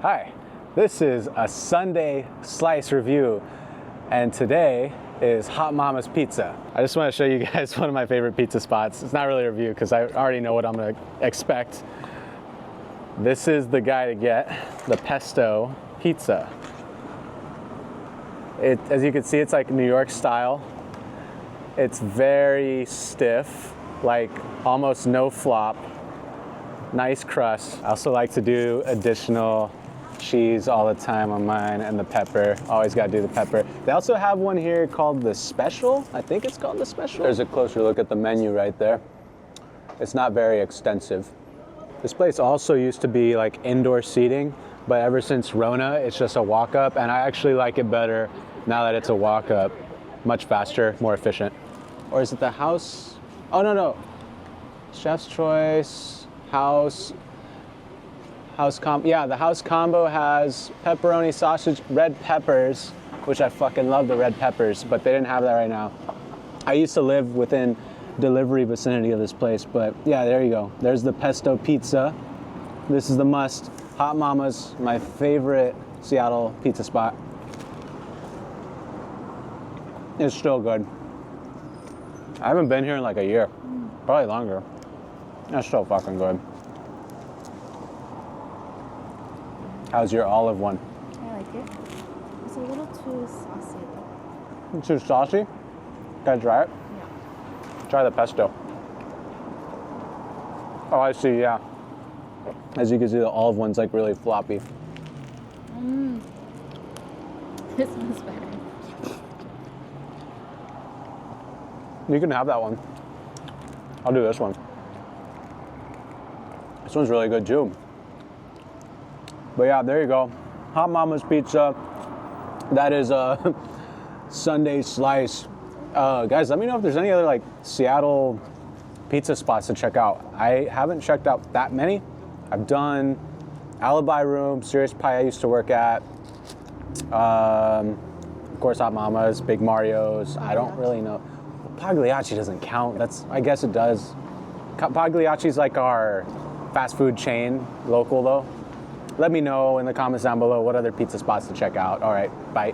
Hi, this is a Sunday slice review, and today is Hot Mama's Pizza. I just want to show you guys one of my favorite pizza spots. It's not really a review because I already know what I'm going to expect. This is the guy to get, the pesto pizza. As you can see, it's like New York style. It's very stiff, like almost no flop. Nice crust. I also like to do additional cheese all the time on mine, and the pepper. Always gotta do the pepper. They also have one here called the Special. I think it's called the Special. There's a closer look at the menu right there. It's not very extensive. This place also used to be like indoor seating, but ever since Rona, it's just a walk up, and I actually like it better now that it's a walk up. Much faster, more efficient. Or is it the house? Oh, no. Chef's Choice, house combo. Yeah, the house combo has pepperoni, sausage, red peppers, which I fucking love the red peppers, but they didn't have that right now. I used to live within delivery vicinity of this place, but yeah, there you go. There's the pesto pizza. This is the must. Hot Mama's, my favorite Seattle pizza spot. It's still good. I haven't been here in like a year, probably longer. It's still fucking good. How's your olive one? I like it. It's a little too saucy though. Too saucy? Can I try it? Yeah. Try the pesto. Oh, I see, yeah. As you can see, the olive one's like really floppy. This one's better. You can have that one. I'll do this one. This one's really good too. But yeah, there you go. Hot Mama's Pizza. That is a Sunday slice. Guys, let me know if there's any other like Seattle pizza spots to check out. I haven't checked out that many. I've done Alibi Room, Serious Pie I used to work at. Of course, Hot Mama's, Big Mario's. I don't really know. Pagliacci doesn't count. I guess it does. Pagliacci's like our fast food chain, local though. Let me know in the comments down below what other pizza spots to check out. All right, bye.